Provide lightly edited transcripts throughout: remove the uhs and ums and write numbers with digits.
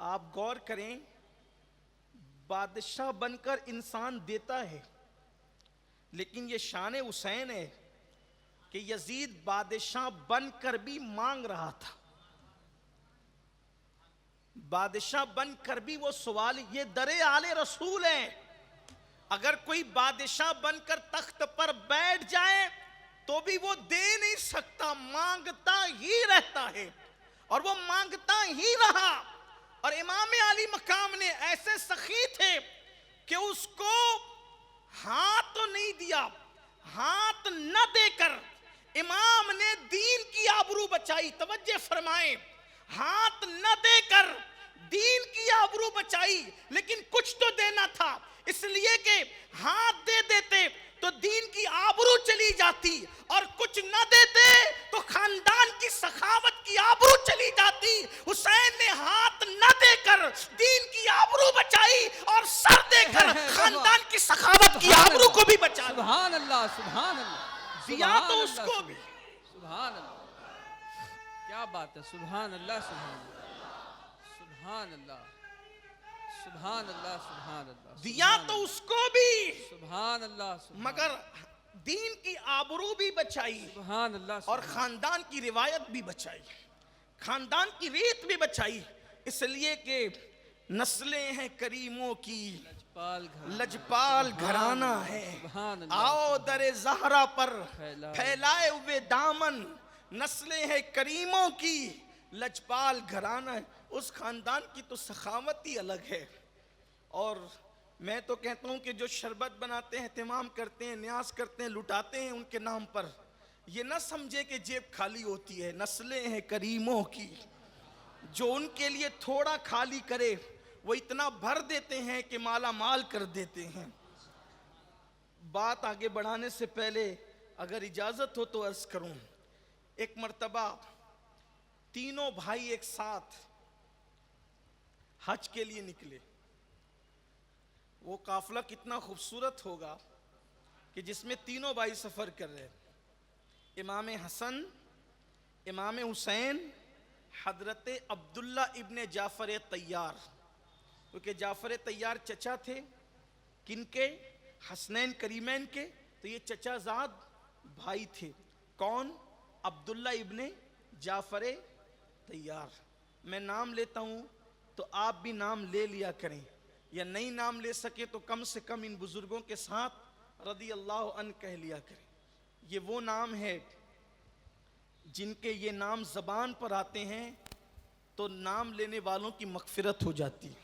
آپ غور کریں، بادشاہ بن کر انسان دیتا ہے، لیکن یہ شان حسین ہے کہ یزید بادشاہ بن کر بھی مانگ رہا تھا. بادشاہ بن کر بھی وہ سوال، یہ در آل رسول ہے. اگر کوئی بادشاہ بن کر تخت پر بیٹھ جائے تو بھی وہ دے نہیں سکتا، مانگتا ہی رہتا ہے، اور وہ مانگتا ہی رہا. اور امام علی مقام نے ایسے سخی تھے کہ اس کو ہاتھ تو نہیں دیا، ہاتھ نہ دے کر امام نے دین کی آبرو بچائی. توجہ فرمائیں، ہاتھ نہ دے کر دین کی آبرو بچائی، لیکن کچھ تو دینا تھا، اس لیے کہ ہاتھ دے دیتے تو دین کی آبرو چلی جاتی، اور کچھ نہ دیتے تو خاندان کی سخاوت کی آبرو چلی جاتی. حسین نے ہاتھ نہ دے کر دین کی آبرو بچائی اور سر دے کر خاندان کی سخاوت کی آبرو کو بھی بچا. سبحان اللہ، سبحان اللہ، دیا تو اس کو بھی. سبحان اللہ، کیا بات ہے، سبحان اللہ، سبحان اللہ، سبحان اللہ، سبحان اللہ، سبحان اللہ، دیا تو اس کو بھی، سبحان اللہ، مگر دین کی آبرو بھی بچائی سبحان اللہ، اور خاندان کی روایت بھی بچائی، خاندان کی ریت بھی بچائی. اس لیے کہ نسلیں ہیں کریموں کی، لجپال گھرانہ ہے. آؤ در زہرا پر پھیلائے ہوئے دامن، نسلیں ہیں کریموں کی، لجپال گھرانہ ہے. اس خاندان کی تو سخاوت ہی الگ ہے. اور میں تو کہتا ہوں کہ جو شربت بناتے ہیں، اہتمام کرتے ہیں، نیاز کرتے ہیں، لٹاتے ہیں ان کے نام پر، یہ نہ سمجھے کہ جیب خالی ہوتی ہے. نسلیں ہیں کریموں کی، جو ان کے لیے تھوڑا خالی کرے وہ اتنا بھر دیتے ہیں کہ مالا مال کر دیتے ہیں. بات آگے بڑھانے سے پہلے اگر اجازت ہو تو عرض کروں، ایک مرتبہ تینوں بھائی ایک ساتھ حج کے لیے نکلے. وہ قافلہ کتنا خوبصورت ہوگا کہ جس میں تینوں بھائی سفر کر رہے، امام حسن، امام حسین، حضرت عبداللہ ابن جعفر طیار. کیونکہ جعفر طیار چچا تھے کن کے؟ حسنین کریمین کے. تو یہ چچا زاد بھائی تھے. کون؟ عبداللہ ابن جعفر طیار. میں نام لیتا ہوں تو آپ بھی نام لے لیا کریں، یا نہیں نام لے سکے تو کم سے کم ان بزرگوں کے ساتھ رضی اللہ عنہ کہہ لیا کریں. یہ وہ نام ہے جن کے یہ نام زبان پر آتے ہیں تو نام لینے والوں کی مغفرت ہو جاتی ہے.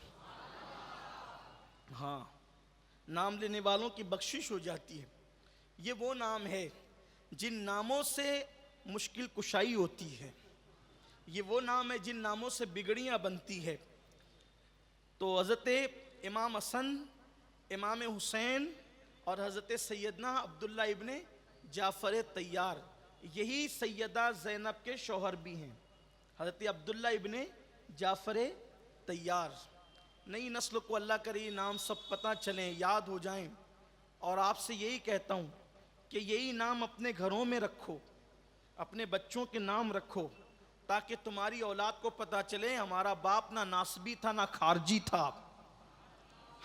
ہاں، نام لینے والوں کی بخشش ہو جاتی ہے. یہ وہ نام ہے جن ناموں سے مشکل کشائی ہوتی ہے. یہ وہ نام ہے جن ناموں سے بگڑیاں بنتی ہے. تو حضرت امام حسن، امام حسین اور حضرت سیدنا عبداللہ ابن جعفر طیار، یہی سیدہ زینب کے شوہر بھی ہیں، حضرت عبداللہ ابن جعفر طیار. نئی نسل کو اللہ کرے نام سب پتہ چلیں، یاد ہو جائیں. اور آپ سے یہی کہتا ہوں کہ یہی نام اپنے گھروں میں رکھو، اپنے بچوں کے نام رکھو، تاکہ تمہاری اولاد کو پتہ چلے ہمارا باپ نہ ناسبی تھا نہ خارجی تھا.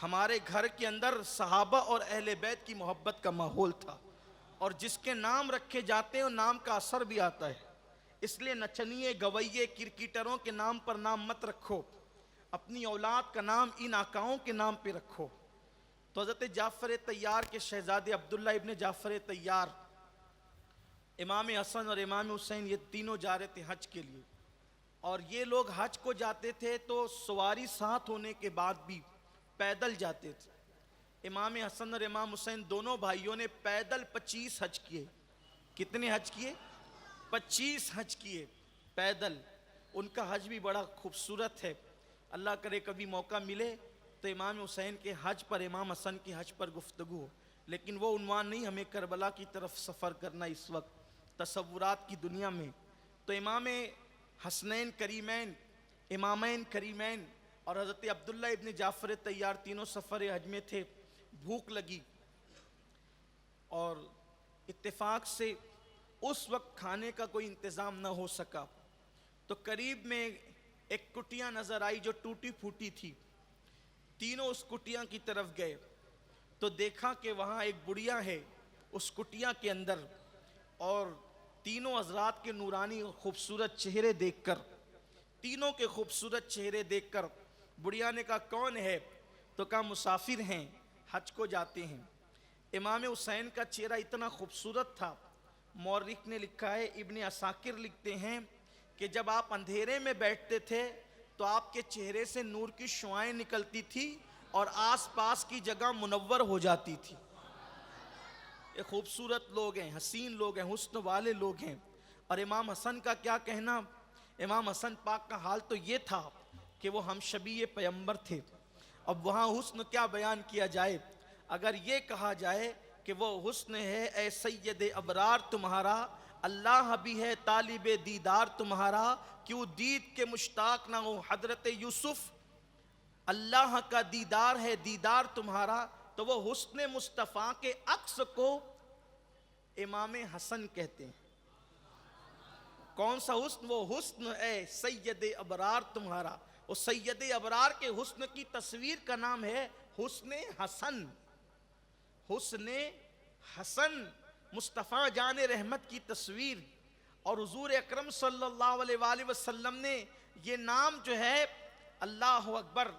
ہمارے گھر کے اندر صحابہ اور اہل بیت کی محبت کا ماحول تھا. اور جس کے نام رکھے جاتے ہیں نام کا اثر بھی آتا ہے. اس لیے نچنیے، گویے، کرکٹروں کے نام پر نام مت رکھو، اپنی اولاد کا نام ان آقاؤں کے نام پہ رکھو. تو حضرت جعفر طیار کے شہزادے عبداللہ ابن جعفر طیار، امام حسن اور امام حسین، یہ تینوں جا رہے تھے حج کے لیے. اور یہ لوگ حج کو جاتے تھے تو سواری ساتھ ہونے کے بعد بھی پیدل جاتے تھے. امام حسن اور امام حسین دونوں بھائیوں نے پیدل 25 حج کیے. کتنے حج کیے؟ 25 حج کیے پیدل. ان کا حج بھی بڑا خوبصورت ہے. اللہ کرے کبھی موقع ملے تو امام حسین کے حج پر، امام حسن کے حج پر گفتگو ہو. لیکن وہ عنوان نہیں، ہمیں کربلا کی طرف سفر کرنا اس وقت تصورات کی دنیا میں. تو امام حسنین کریمین، امامین کریمین اور حضرت عبداللہ ابن جعفر طیار تینوں سفر حج میں تھے. بھوک لگی اور اتفاق سے اس وقت کھانے کا کوئی انتظام نہ ہو سکا. تو قریب میں ایک کٹیا نظر آئی جو ٹوٹی پھوٹی تھی. تینوں اس کٹیا کی طرف گئے تو دیکھا کہ وہاں ایک بڑھیا ہے اس کٹیا کے اندر, اور تینوں حضرات کے نورانی خوبصورت چہرے دیکھ کر, تینوں کے خوبصورت چہرے دیکھ کر بڑھیا نے کہا کون ہے؟ تو کہا مسافر ہیں, حج کو جاتے ہیں. امام حسین کا چہرہ اتنا خوبصورت تھا, مورخ نے لکھا ہے, ابن عساکر لکھتے ہیں کہ جب آپ اندھیرے میں بیٹھتے تھے تو آپ کے چہرے سے نور کی شعائیں نکلتی تھی اور آس پاس کی جگہ منور ہو جاتی تھی. یہ خوبصورت لوگ ہیں, حسین لوگ ہیں, حسن والے لوگ ہیں. اور امام حسن کا کیا کہنا, امام حسن پاک کا حال تو یہ تھا کہ وہ ہم شبیہ پیغمبر تھے. اب وہاں حسن کیا بیان کیا جائے, اگر یہ کہا جائے کہ وہ حسن ہے اے سید ابرار تمہارا, اللہ بھی ہے طالب دیدار تمہارا, کیوں دید کے مشتاق نہ ہو حضرت یوسف, اللہ کا دیدار ہے دیدار تمہارا. تو وہ حسن مصطفیٰ کے عکس کو امام حسن کہتے ہیں. کون سا حسن؟ وہ حسن اے سید ابرار تمہارا. وہ سید ابرار کے حسن کی تصویر کا نام ہے حسن حسن. حسن حسن مصطفیٰ جان رحمت کی تصویر. اور حضور اکرم صلی اللہ علیہ وآلہ وسلم نے یہ نام جو ہے اللہ اکبر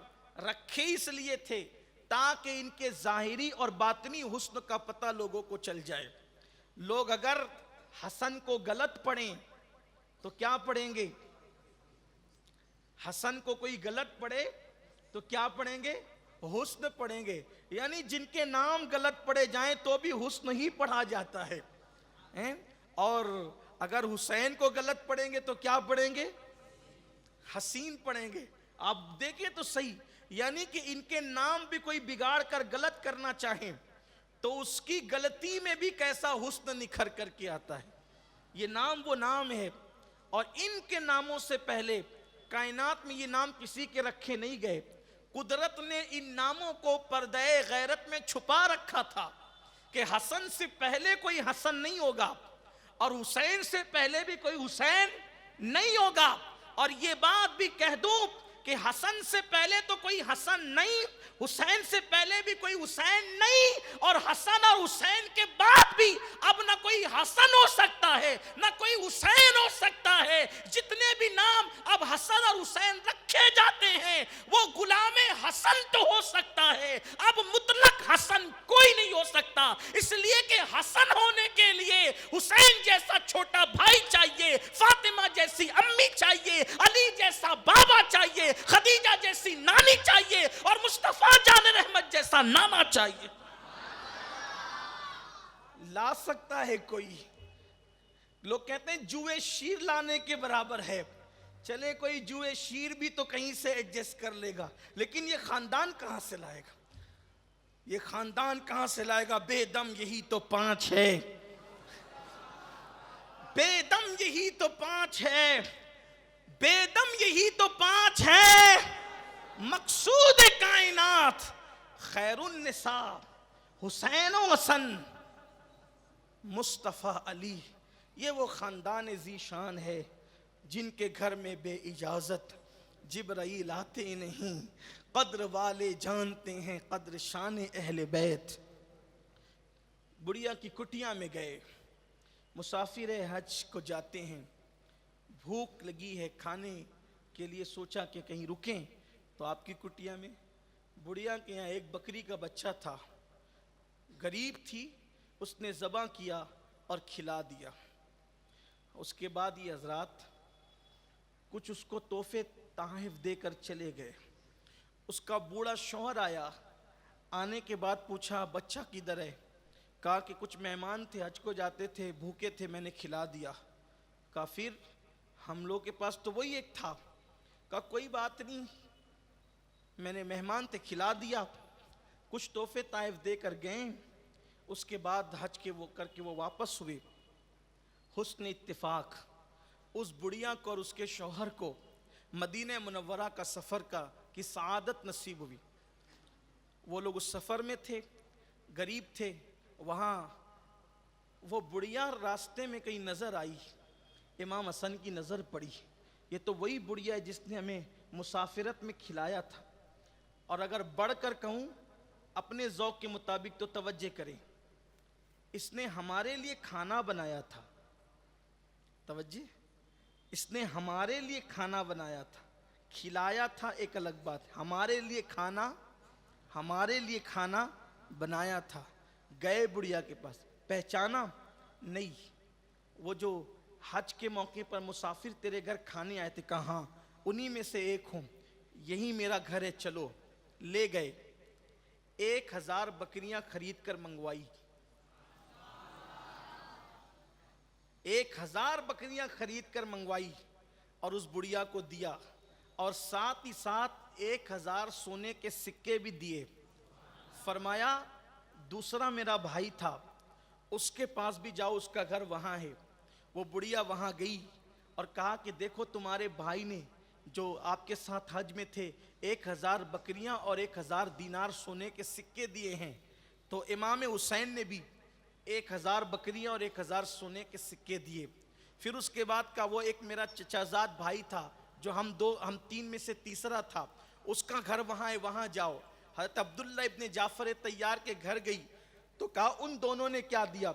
رکھے اس لیے تھے تاکہ ان کے ظاہری اور باطنی حسن کا پتہ لوگوں کو چل جائے. لوگ اگر حسن کو غلط پڑھیں تو کیا پڑھیں گے؟ حسن کو کوئی غلط پڑھے تو کیا پڑھیں گے؟ حسن پڑھیں گے. یعنی جن کے نام غلط پڑھے جائیں تو بھی حسن ہی پڑھا جاتا ہے. اور اگر حسین کو غلط پڑھیں گے تو کیا پڑھیں گے؟ حسین پڑھیں گے. آپ دیکھیں تو صحیح, یعنی کہ ان کے نام بھی کوئی بگاڑ کر غلط کرنا چاہیں تو اس کی غلطی میں بھی کیسا حسن نکھر کر کے آتا ہے. یہ نام وہ نام ہے, اور ان کے ناموں سے پہلے کائنات میں یہ نام کسی کے رکھے نہیں گئے. قدرت نے ان ناموں کو پردہ غیرت میں چھپا رکھا تھا کہ حسن سے پہلے کوئی حسن نہیں ہوگا اور حسین سے پہلے بھی کوئی حسین نہیں ہوگا. اور یہ بات بھی کہہ دوں کہ حسن سے پہلے تو کوئی حسن نہیں, حسین سے پہلے بھی کوئی حسین نہیں, اور حسن اور حسین کے بعد بھی اب نہ کوئی حسن ہو سکتا ہے نہ کوئی حسین ہو سکتا ہے. جتنے بھی نام اب حسن اور حسین رکھے جاتے ہیں وہ غلام حسن تو ہو سکتا ہے, اب مطلق حسن کوئی نہیں ہو سکتا. اس لیے کہ حسن ہونے کے لیے حسین جیسا چھوٹا بھائی چاہیے, فاطمہ جیسی امی چاہیے, علی جیسا بابا چاہیے, خدیجہ جیسی نانی چاہیے, اور مصطفیٰ جان رحمت جیسا نانا چاہیے. لا سکتا ہے کوئی؟ لوگ کہتے ہیں جوئے شیر لانے کے برابر ہے. چلے کوئی جوئے شیر بھی تو کہیں سے ایڈجسٹ کر لے گا, لیکن یہ خاندان کہاں سے لائے گا؟ یہ خاندان کہاں سے لائے گا؟ بے دم یہی تو 5 ہے, بے دم یہی تو 5 ہے, بے دم یہی تو 5 ہے. مقصود کائنات خیر النساء حسین و حسن مصطفیٰ علی. یہ وہ خاندان ذی شان ہے جن کے گھر میں بے اجازت جبرائیل آتے نہیں. قدر والے جانتے ہیں قدر شان اہل بیت. بڑھیا کی کٹیا میں گئے, مسافر حج کو جاتے ہیں, بھوک لگی ہے کھانے کے لیے, سوچا کہ کہیں رکیں. تو آپ کی کٹیا میں بڑھیا کے یہاں ایک بکری کا بچہ تھا, غریب تھی, اس نے ذبح کیا اور کھلا دیا. اس کے بعد یہ حضرات کچھ اس کو تحفے تحائف دے کر چلے گئے. اس کا بوڑھا شوہر آیا, آنے کے بعد پوچھا بچہ کدھر ہے؟ کہا کہ کچھ مہمان تھے, حج کو جاتے تھے, بھوکے تھے, میں نے کھلا دیا. کہا پھر ہم لوگ کے پاس تو وہی ایک تھا. کہا کوئی بات نہیں, میں نے مہمان تھے کھلا دیا. کچھ تحفے تحائف دے کر گئے. اس کے بعد حج کے وہ کر کے وہ واپس ہوئے. حسن اتفاق اس بڑھیا کو اور اس کے شوہر کو مدینہ منورہ کا سفر کی سعادت نصیب ہوئی. وہ لوگ اس سفر میں تھے, غریب تھے. وہاں وہ بڑھیا راستے میں کہیں نظر آئی, امام حسن کی نظر پڑی. یہ تو وہی بڑھیا ہے جس نے ہمیں مسافرت میں کھلایا تھا. اور اگر بڑھ کر کہوں اپنے ذوق کے مطابق تو توجہ کریں, اس نے ہمارے لیے کھانا بنایا تھا. توجہ, اس نے ہمارے لیے کھانا بنایا تھا. کھلایا تھا ایک الگ بات, ہمارے لیے کھانا بنایا تھا. گئے بڑھیا کے پاس, پہچانا نہیں. وہ جو حج کے موقع پر مسافر تیرے گھر کھانے آئے تھے, کہاں, انہی میں سے ایک ہوں, یہی میرا گھر ہے, چلو. لے گئے, 1000 بکریاں خرید کر منگوائی. 1000 بکریاں خرید کر منگوائی اور اس بڑھیا کو دیا, اور ساتھ ہی ساتھ 1000 سونے کے سکے بھی دیے. فرمایا دوسرا میرا بھائی تھا, اس کے پاس بھی جاؤ, اس کا گھر وہاں ہے. وہ بڑھیا وہاں گئی اور کہا کہ دیکھو تمہارے بھائی نے جو آپ کے ساتھ حج میں تھے 1000 بکریاں اور 1000 دینار سونے کے سکے دیے ہیں. تو امام حسین نے بھی 1000 بکریاں اور 1000 سونے کے سکے دیے. پھر اس کے بعد کا وہ ایک میرا چچازاد بھائی تھا جو ہم 3 میں سے تیسرا تھا, اس کا گھر وہاں ہے, وہاں جاؤ. حضرت عبداللہ ابن جعفر طیار کے گھر گئی تو کہا ان دونوں نے کیا دیا,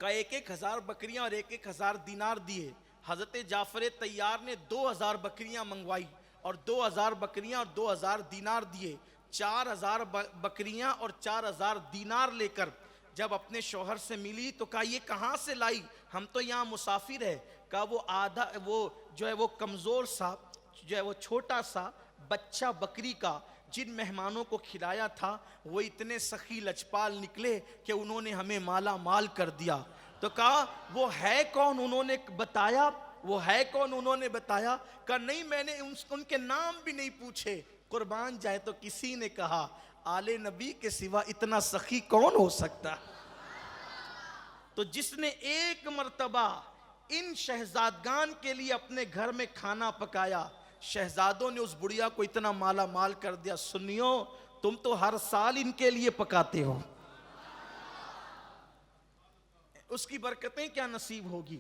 کہا 1000 بکریاں اور 1000 دینار دیے. حضرت جعفر طیار نے 2000 بکریاں منگوائی اور 2000 بکریاں اور 2000 دینار دیے. 4000 بکریاں اور 4000 دینار لے کر جب اپنے شوہر سے ملی تو کہا یہ کہاں سے لائی, ہم تو یہاں مسافر ہے. کہا وہ جو ہے وہ کمزور سا, جو ہے وہ چھوٹا سا بچہ بکری کا جن مہمانوں کو کھلایا تھا وہ اتنے سخی لچپال نکلے کہ انہوں نے ہمیں مالا مال کر دیا. تو کہا وہ ہے کون, انہوں نے بتایا, وہ ہے کون, انہوں نے بتایا. کہا نہیں میں نے ان کے نام بھی نہیں پوچھے. قربان جائے تو کسی نے کہا آل نبی کے سوا اتنا سخی کون ہو سکتا. تو جس نے ایک مرتبہ ان شہزادگان کے لیے اپنے گھر میں کھانا پکایا, شہزادوں نے اس بڑھیا کو اتنا مالا مال کر دیا. سنیو تم تو ہر سال ان کے لیے پکاتے ہو, اس کی برکتیں کیا نصیب ہوگی.